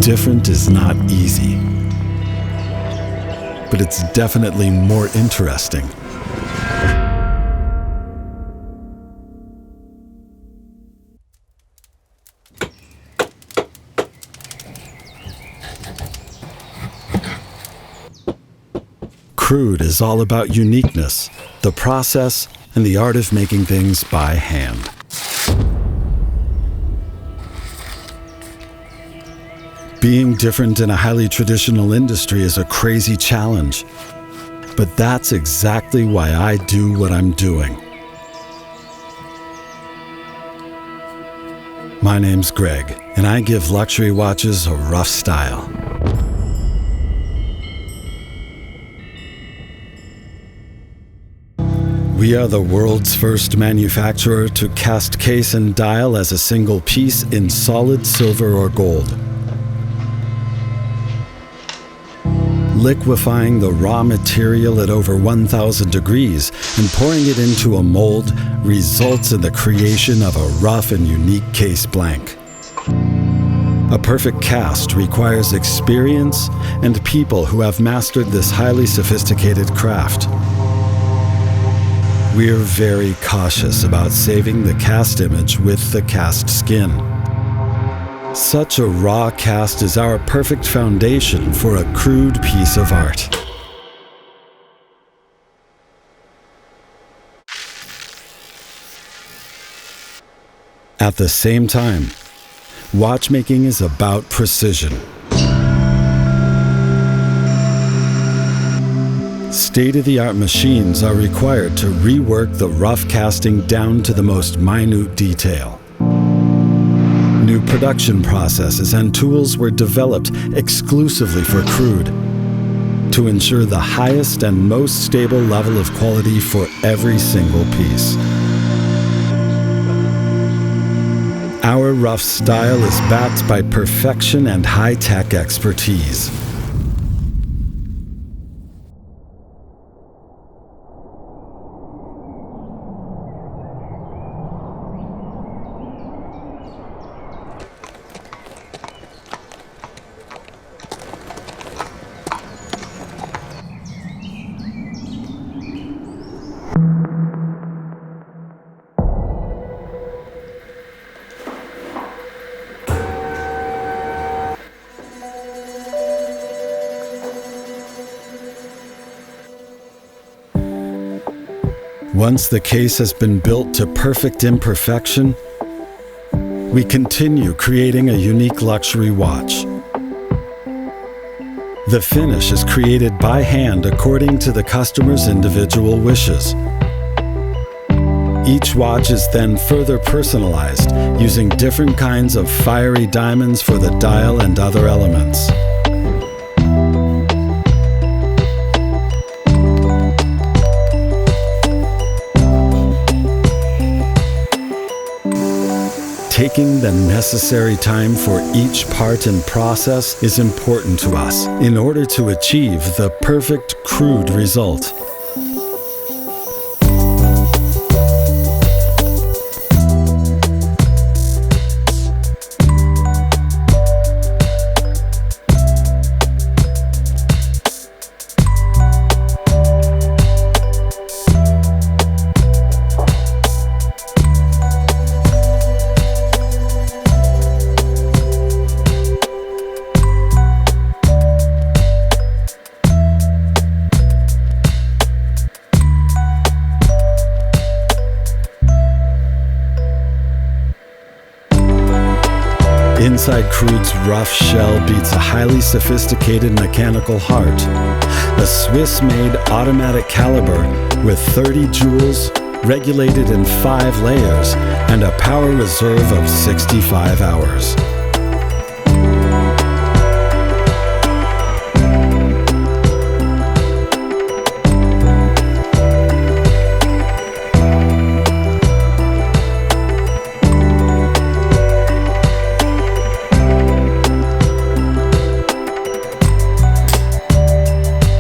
different is not easy, but it's definitely more interesting. Crude is all about uniqueness, the process, and the art of making things by hand. Being different in a highly traditional industry is a crazy challenge, but that's exactly why I do what I'm doing. My name's Greg, and I give luxury watches a rough style. We are the world's first manufacturer to cast case and dial as a single piece in solid silver or gold. Liquefying the raw material at over 1,000 degrees and pouring it into a mold results in the creation of a rough and unique case blank. A perfect cast requires experience and people who have mastered this highly sophisticated craft. We're very cautious about saving the cast image with the cast skin. Such a raw cast is our perfect foundation for a crude piece of art. At the same time, watchmaking is about precision. State-of-the-art machines are required to rework the rough casting down to the most minute detail. New production processes and tools were developed exclusively for Crude to ensure the highest and most stable level of quality for every single piece. Our rough style is backed by perfection and high-tech expertise. Once the case has been built to perfect imperfection, we continue creating a unique luxury watch. The finish is created by hand according to the customer's individual wishes. Each watch is then further personalized using different kinds of fiery diamonds for the dial and other elements. Taking the necessary time for each part and process is important to us in order to achieve the perfect crude result. Inside Crude's rough shell beats a highly sophisticated mechanical heart, a Swiss-made automatic caliber with 30 joules, regulated in 5 layers, and a power reserve of 65 hours.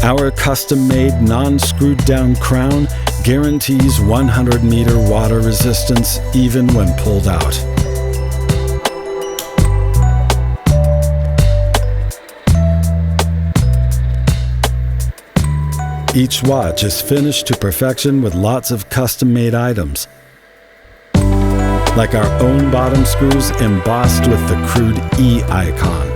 Our custom-made, non-screwed-down crown guarantees 100-meter water resistance even when pulled out. Each watch is finished to perfection with lots of custom-made items, like our own bottom screws embossed with the Crude E icon.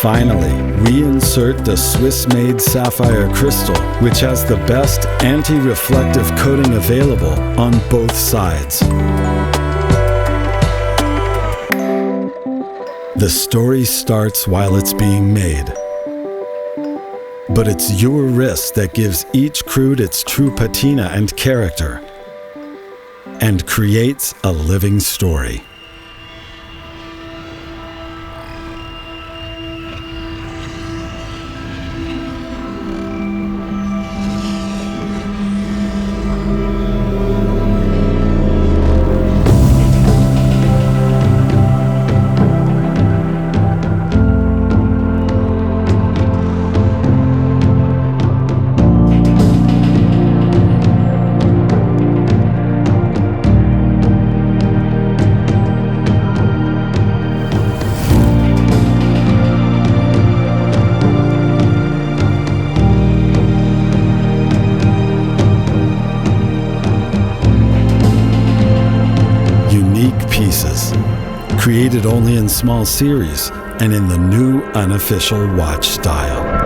Finally, we insert the Swiss-made sapphire crystal, which has the best anti-reflective coating available on both sides. The story starts while it's being made. But it's your wrist that gives each Crude its true patina and character, and creates a living story. Pieces, created only in small series and in the new unofficial watch style.